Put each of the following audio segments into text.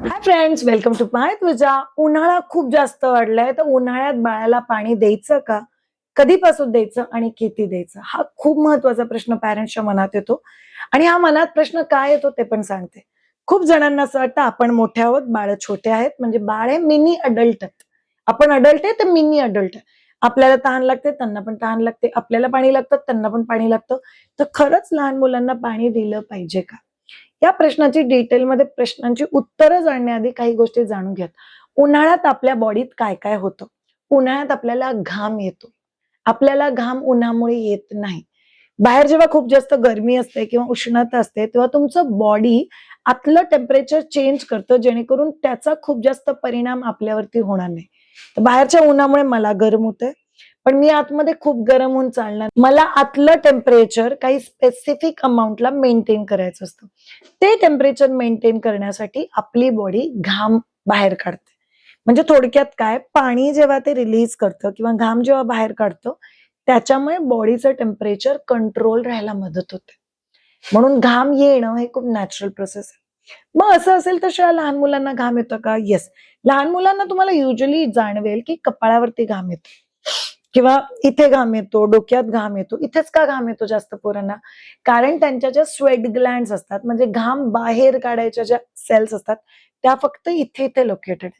Hi friends, welcome to माय त्वचा. उन्हाळा खूप जास्त वाढलाय, तर उन्हाळ्यात बाळाला पाणी द्यायचं का, कधीपासून द्यायचं आणि किती द्यायचं, हा खूप महत्वाचा प्रश्न पॅरेंट्सच्या मनात येतो. आणि हा मनात प्रश्न काय येतो ते पण सांगते. खूप जणांना असं वाटतं आपण मोठे आहोत, बाळ छोटे आहेत, म्हणजे बाळ हे मिनी अडल्ट आहेत. आपण अडल्ट आहे तर मिनी अडल्ट आहे. आपल्याला तहान लागते, त्यांना पण तहान लागते. आपल्याला पाणी लागतं, त्यांना पण पाणी लागतं. तर खरंच लहान मुलांना पाणी दिलं पाहिजे का? या प्रश्नाची डिटेलमध्ये प्रश्नांची उत्तरं जाणण्याआधी काही गोष्टी जाणून घ्या. उन्हाळ्यात आपल्या बॉडीत काय काय होतं? उन्हाळ्यात आपल्याला घाम येतो. आपल्याला घाम उन्हामुळे येत नाही. बाहेर जेव्हा खूप जास्त गरमी असते किंवा उष्णता असते, तेव्हा तुमचं बॉडी आतलं टेम्परेचर चेंज करतं, जेणेकरून त्याचा खूप जास्त परिणाम आपल्यावरती होणार नाही. तर बाहेरच्या उन्हामुळे मला गरम होतंय, पण मी आतमध्ये खूप गरम होऊन चालणार. मला आतलं टेम्परेचर काही स्पेसिफिक अमाउंटला मेंटेन करायचं असतं. ते टेम्परेचर मेंटेन करण्यासाठी आपली बॉडी घाम बाहेर काढते. म्हणजे थोडक्यात काय, पाणी जेव्हा ते रिलीज करतं किंवा घाम जेव्हा बाहेर काढतं, त्याच्यामुळे बॉडीचं टेम्परेचर कंट्रोल राहायला मदत होते. म्हणून घाम येणं हे खूप नॅचरल प्रोसेस आहे. मग असं असेल तर शिवाय लहान मुलांना घाम येतो का? येस. लहान मुलांना तुम्हाला युजली जाणवेल की कपाळावरती घाम येतो किंवा इथे घाम येतो, डोक्यात घाम येतो. इथेच का घाम येतो जास्त पोरांना? कारण त्यांच्या ज्या स्वेट ग्लँड्स असतात, म्हणजे घाम बाहेर काढायच्या ज्या सेल्स असतात, त्या फक्त इथे इथे लोकेटेड.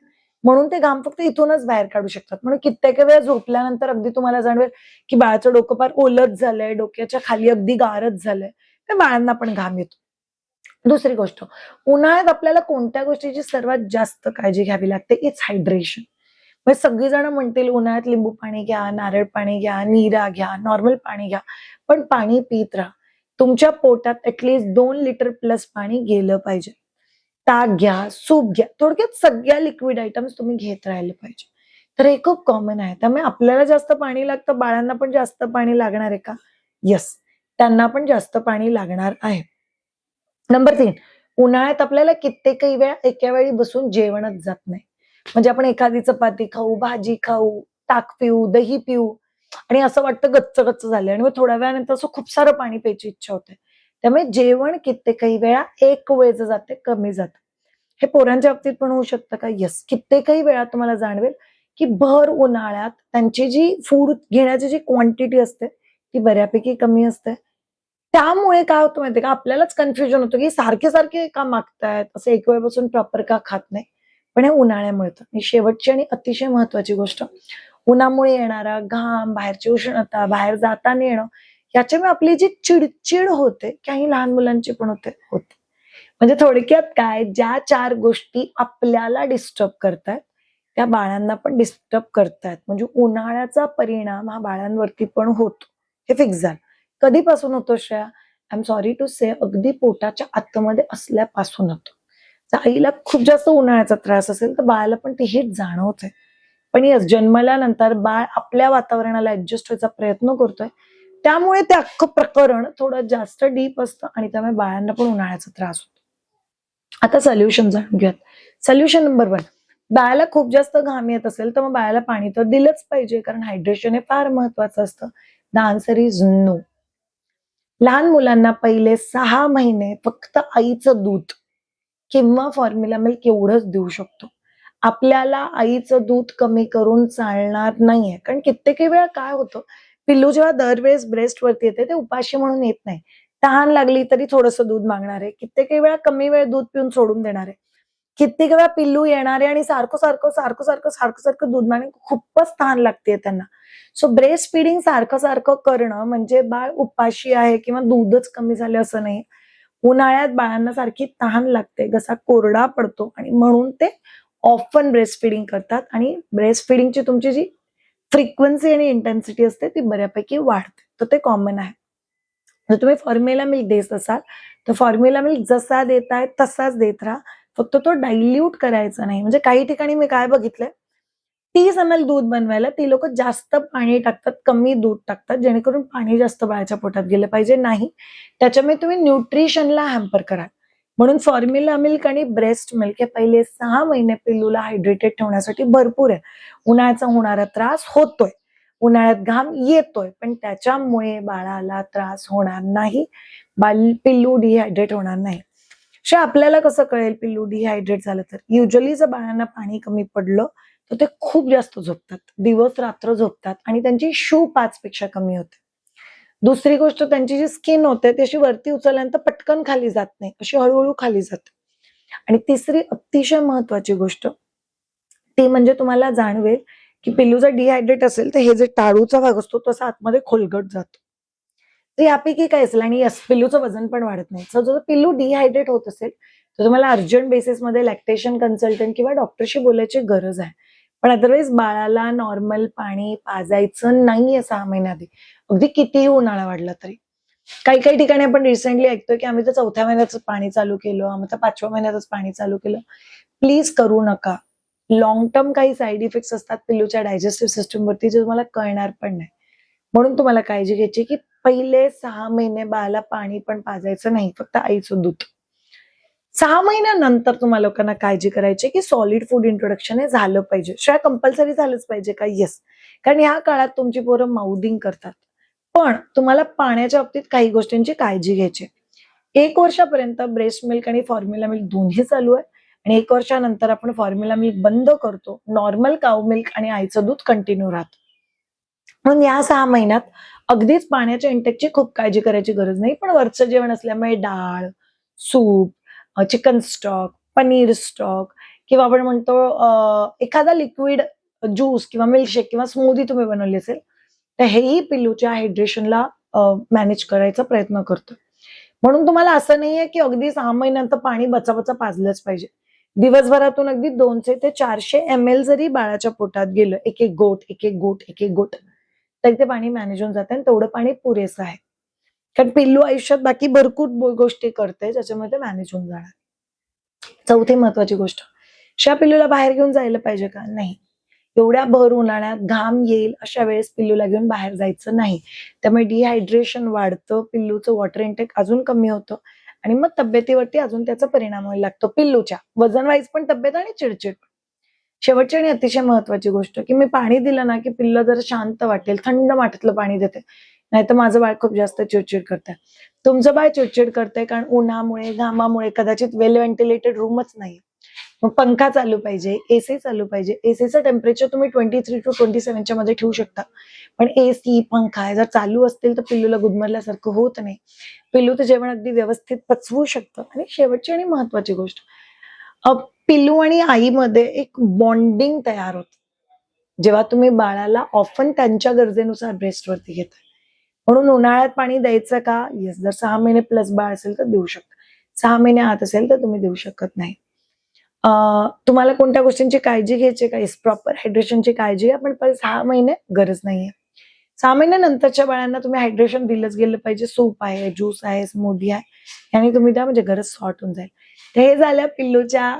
म्हणून ते घाम फक्त इथूनच बाहेर काढू शकतात. म्हणून कित्येक वेळा झोपल्यानंतर अगदी तुम्हाला जाणवेल की बाळाचं डोकं फार ओलच झालंय, डोक्याच्या खाली अगदी गारच झालंय. तर बाळांना पण घाम येतो. दुसरी गोष्ट, उन्हाळ्यात आपल्याला कोणत्या गोष्टीची सर्वात जास्त काळजी घ्यावी लागते? It's hydration. म्हणजे सगळीजण म्हणतील उन्हाळ्यात लिंबू पाणी घ्या, नारळ पाणी घ्या, नीरा घ्या, नॉर्मल पाणी घ्या, पण पाणी पीत राहा. तुमच्या पोटात ऍटलीस्ट 2 लिटर प्लस पाणी गेलं पाहिजे. ताक घ्या, सूप घ्या, थोडक्यात सगळ्या लिक्विड आयटम्स तुम्ही घेत राहिले पाहिजे. तर हे खूप कॉमन आहे. त्यामुळे आपल्याला जास्त पाणी लागतं, बाळांना पण जास्त पाणी लागणार आहे का? येस, त्यांना पण जास्त पाणी लागणार आहे. नंबर 3, उन्हाळ्यात आपल्याला कित्येकही वेळा एका वेळी बसून जेवणच जात नाही. म्हणजे आपण एखादी चपाती खाऊ, भाजी खाऊ, ताक पिऊ, दही पिऊ आणि असं वाटतं गच्च-गच्च झालंय आणि मग थोड्या वेळानंतर असं खूप सारं पाणी प्यायची इच्छा होते. त्यामुळे जेवण कित्येकही वेळा एक वेळचं जाते, कमी जातं. हे पोरांच्या बाबतीत पण होऊ शकतं का? येस. कित्येकही वेळा तुम्हाला जाणवेल, की भर उन्हाळ्यात त्यांची जी फूड घेण्याची जी क्वांटिटी असते, ती बऱ्यापैकी कमी असते. त्यामुळे काय होतं माहितीये का, आपल्यालाच कन्फ्युजन होतं, की सारखे-सारखे का मागतायत? असं एक वेळेपासून प्रॉपर का खात नाही? पण हे उन्हाळ्यामुळे होतं. आणि शेवटची आणि अतिशय महत्वाची गोष्ट, उन्हामुळे येणारा घाम, बाहेरची उष्णता, बाहेर जाताना येणं, याच्यामुळे आपली जी चिड होते, काही लहान मुलांची पण होते. म्हणजे थोडक्यात काय, ज्या 4 गोष्टी आपल्याला डिस्टर्ब करतायत, त्या बाळांना पण डिस्टर्ब करतायत. म्हणजे उन्हाळ्याचा परिणाम हा बाळांवरती पण होतो. हे फिक्स झालं. कधीपासून होतो Shreya? I am sorry to say, अगदी पोटाच्या आतमध्ये असल्यापासून होतो. तर आईला खूप जास्त उन्हाळ्याचा त्रास असेल, तर बाळाला पण ती हीट जाणवते. पण येस, जन्मल्यानंतर बाळ आपल्या वातावरणाला ॲडजस्ट व्हायचा प्रयत्न करतोय. त्यामुळे ते अख्खं प्रकरण थोडं जास्त डीप असतं आणि त्यामुळे बाळांना पण उन्हाळ्याचा त्रास होतो. आता सोल्युशन जाणून घेऊयात. सोल्युशन नंबर 1, बाळाला खूप जास्त घाम येत असेल, तर मग बाळाला पाणी तर दिलंच पाहिजे, कारण हायड्रेशन हे फार महत्वाचं असतं. The answer is no. लहान मुलांना पहिले 6 महिने फक्त आईचं दूध किंवा फॉर्म्युला मिल्क एवढंच देऊ शकतो. आपल्याला आईचं दूध कमी करून चालणार नाहीये. कारण कित्येक वेळा काय होतं, पिल्लू जेव्हा दरवेळेस ब्रेस्टवरती येते, ते उपाशी म्हणून येत नाही. तहान लागली तरी थोडंसं दूध मागणार आहे. कित्येक वेळा कमी वेळ दूध पिऊन सोडून देणार आहे. कित्येक वेळा पिल्लू येणार आहे आणि सारखं दूध मागणे, खूपच तहान लागतेय त्यांना. सो ब्रेस्ट फीडिंग सारखं करणं म्हणजे बाळ उपाशी आहे किंवा दूधच कमी झालं असं नाही. उन्हाळ्यात बाळांना सारखी तहान लागते, घसा कोरडा पडतो आणि म्हणून ते ऑफन ब्रेस्ट फीडिंग करतात आणि ब्रेस्ट फीडिंगची तुमची जी फ्रिक्वेन्सी आणि इंटेन्सिटी असते ती बऱ्यापैकी वाढते. तर ते कॉमन आहे. जर तुम्ही फॉर्म्युला मिल्क देत असाल, तर फॉर्म्युला मिल्क जसा देताय तसाच देत राहा. फक्त तो डायल्यूट करायचा नाही. म्हणजे काही ठिकाणी मी काय बघितलंय, 30 ml दूध बनवायला ती लोकं जास्त पाणी टाकतात, कमी दूध टाकतात, जेणेकरून पाणी जास्त बाळाच्या पोटात गेलं पाहिजे. नाही, त्याच्यामुळे तुम्ही न्यूट्रिशनला हॅम्पर कराल. म्हणून फॉर्म्युला मिल्क आणि ब्रेस्ट मिल्क हे पहिले 6 महिने पिल्लूला हायड्रेटेड ठेवण्यासाठी भरपूर आहे. उन्हाळ्याचा होणारा त्रास होतोय. उन्हाळ्यात घाम येतोय, पण त्याच्यामुळे बाळाला त्रास होणार नाही. पिल्लू डिहायड्रेट होणार नाही. आपल्याला कसं कळेल पिल्लू डिहायड्रेट झालं तर? युजली जर बाळांना पाणी कमी पडलं तर ते खूप जास्त झोपतात, दिवस रात्र झोपतात आणि त्यांची शू 5 पेक्षा कमी होते. दुसरी गोष्ट, त्यांची जी स्किन होते ती अशी वरती उचलल्यानंतर पटकन खाली जात नाही, अशी हळूहळू खाली जाते. आणि तिसरी अतिशय महत्वाची गोष्ट ती म्हणजे तुम्हाला जाणवेल की पिल्लू जर डिहायड्रेट असेल तर हे जे टाळूचा भाग असतो तसा आतमध्ये खोलगट जातो. तर यापैकी काय असेल, आणि यस, पिल्लूचं वजन पण वाढत नाही. सो जर पिल्लू डिहायड्रेट होत असेल तर तुम्हाला अर्जंट बेसिसमध्ये लॅक्टेशन कन्सल्टंट किंवा डॉक्टरशी बोलायची गरज आहे. पण अदरवाईज बाळाला नॉर्मल पाणी पाजायचं नाहीये 6 महिन्याआधी, अगदी कितीही उन्हाळा वाढला तरी. काही काही ठिकाणी आपण रिसेंटली ऐकतोय की आम्ही तर 4थ्या महिन्यातच पाणी चालू केलं, आम्ही तर 5व्या महिन्यातच पाणी चालू केलं. प्लीज करू नका. लॉंग टर्म काही साईड इफेक्ट्स असतात पिल्लूच्या डायजेस्टिव्ह सिस्टमवरती जे तुम्हाला कळणार पण नाही. म्हणून तुम्हाला काळजी घ्यायची की पहिले 6 महिने बाळाला पाणी पण पाजायचं नाही, फक्त आईचं दूध. 6 महिन्यानंतर तुम्हाला लोकांना काळजी करायची की सॉलिड फूड इंट्रोडक्शन हे झालं पाहिजे. शिवाय कंपल्सरी झालंच पाहिजे का? येस. कारण ह्या काळात तुमची पोरं माउदिंग करतात. पण तुम्हाला पाण्याच्या बाबतीत काही गोष्टींची काळजी घ्यायची. 1 वर्षापर्यंत ब्रेस्ट मिल्क आणि फॉर्म्युला मिल्क दोन्ही चालू आहे आणि 1 वर्षानंतर आपण फॉर्म्युला मिल्क बंद करतो. नॉर्मल काऊ मिल्क आणि आईचं दूध कंटिन्यू राहतं. म्हणून या 6 महिन्यात अगदीच पाण्याच्या इंटेकची खूप काळजी करायची गरज नाही. पण वरचं जेवण असल्यामुळे डाळ, soup, chicken stock, paneer stock किंवा आपण म्हणतो एखादा लिक्विड ज्यूस किंवा मिल्कशेक किंवा स्मूदी तुम्ही बनवली असेल, तर हेही पिल्लूच्या हायड्रेशनला मॅनेज करायचा प्रयत्न करतो. म्हणून तुम्हाला असं नाहीये की अगदी 6 महिन्यानंतर पाणी बचाबचा पाजलंच पाहिजे. दिवसभरातून अगदी 200 ते 400 ml जरी बाळाच्या पोटात गेलं, एक एक गोट, एक एक गोट, एक एक गोट, तरी ते पाणी मॅनेज होऊन जातं आणि तेवढं पाणी पुरेसं आहे. कारण पिल्लू आयुष्यात बाकी भरपूर गोष्टी करते ज्याच्यामुळे ते मॅनेज होऊन जाणार. 4थी महत्वाची गोष्ट, पिल्लूला बाहेर घेऊन जायला पाहिजे का? नाही. एवढ्या भर उन्हाळ्यात घाम येईल अशा वेळेस पिल्लूला घेऊन बाहेर जायचं नाही. त्यामुळे डिहायड्रेशन वाढतं, पिल्लूचं वॉटर इंटेक अजून कमी होतं आणि मग तब्येतीवरती अजून त्याचा परिणाम व्हायला लागतो. पिल्लूच्या वजन वाईज पण तब्येत आणि चिडचिड. शेवटची आणि अतिशय महत्वाची गोष्ट की मी पाणी दिलं ना की पिल्लं जर शांत वाटेल, थंड माठातलं पाणी देते. नाहीतर माझं बाळ खूप जास्त चिडचिड करतंय. तुमचं बाळ चिडचिड करतंय कारण उन्हामुळे, घामामुळे कदाचित वेल व्हेंटिलेटेड रूमच नाही. मग पंखा चालू पाहिजे, एसी चालू पाहिजे. एसीचं टेम्परेचर तुम्ही 23 to 27 च्या मध्ये ठेवू शकता. पण एसी, पंखा जर चालू असतील तर पिल्लूला गुदमरल्यासारखं होत नाही. पिल्लू ते जेवण अगदी व्यवस्थित पचवू शकतं. आणि शेवटची आणि महत्वाची गोष्ट, पिल्लू आणि आईमध्ये एक बॉन्डिंग तयार होतं. जेव्हा तुम्ही बाळाला ऑफन त्यांच्या गरजेनुसार ब्रेस्टवरती घेताय. म्हणून उन्हाळ्यात पाणी द्यायचं का? येस. जर 6 महिने प्लस बाळ असेल तर देऊ शकता. 6 महिने आत असेल तर तुम्ही देऊ शकत नाही. तुम्हाला कोणत्या गोष्टींची काळजी घ्यायची का? येस, प्रॉपर हायड्रेशनची काळजी घ्या, पण 6 महिने गरज नाहीये. 6 महिन्यानंतरच्या बाळांना तुम्ही हायड्रेशन दिलंच गेलं पाहिजे. सूप आहे, ज्यूस आहे, स्मूदी आहे, याने तुम्ही द्या म्हणजे गरज सॉर्ट होऊन जाईल. तर हे झालं पिल्लूच्या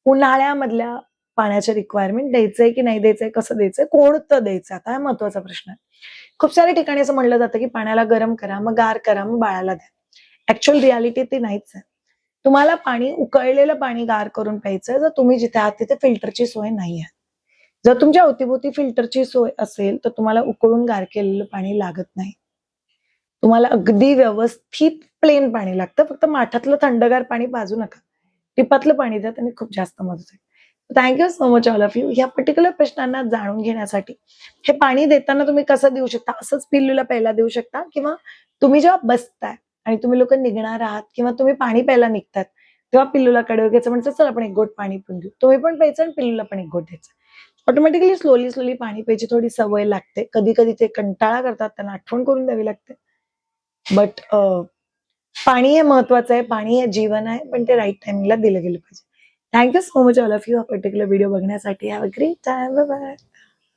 उन्हाळ्यामधल्या पाण्याच्या रिक्वायरमेंट. द्यायचंय की नाही द्यायचंय, कसं द्यायचंय, कोणतं द्यायचं, आता हा महत्वाचा प्रश्न आहे. खूप साऱ्या ठिकाणी असं म्हणलं जातं की पाण्याला गरम करा, मग गार करा, मग बाळाला द्या. ऍक्च्युअल रियालिटी ती नाहीच आहे. तुम्हाला पाणी, उकळलेलं पाणी गार करून प्यायचं. जर तुम्ही जिथे आहात तिथे फिल्टरची सोय नाहीये. जर तुमच्या अवतीभोवती फिल्टरची सोय असेल तर तुम्हाला उकळून गार केलेलं पाणी लागत नाही. तुम्हाला अगदी व्यवस्थित प्लेन पाणी लागतं. फक्त माठातलं थंडगार पाणी पाजू नका. टिपातलं पाणी द्या, त्याने खूप जास्त मदत होईल. Thank you so much all of you. ह्या पर्टिक्युलर प्रश्नांना जाणून घेण्यासाठी. हे पाणी देताना तुम्ही कसं देऊ शकता? असंच पिल्लूला प्यायला देऊ शकता किंवा तुम्ही जेव्हा बसताय आणि तुम्ही लोक निघणार आहात किंवा तुम्ही पाणी प्यायला निघतात तेव्हा पिल्लूला कडे घ्यायचं, म्हणजे चल आपण एक गोट पाणी पिऊन घेऊ. तुम्ही पण प्यायचं आणि पिल्लूला पण एक गोट द्यायचं. ऑटोमॅटिकली स्लोली पाणी प्यायची थोडी सवय लागते. कधी कधी ते कंटाळा करतात, त्यांना आठवण करून द्यावी लागते. बट पाणी हे महत्वाचं आहे, पाणी हे जीवन आहे, पण ते राईट टाइमिंगला दिलं गेलं पाहिजे. Thank you so much all of you हा पर्टिक्युलर व्हिडिओ बघण्यासाठी. Have a great time. Bye bye.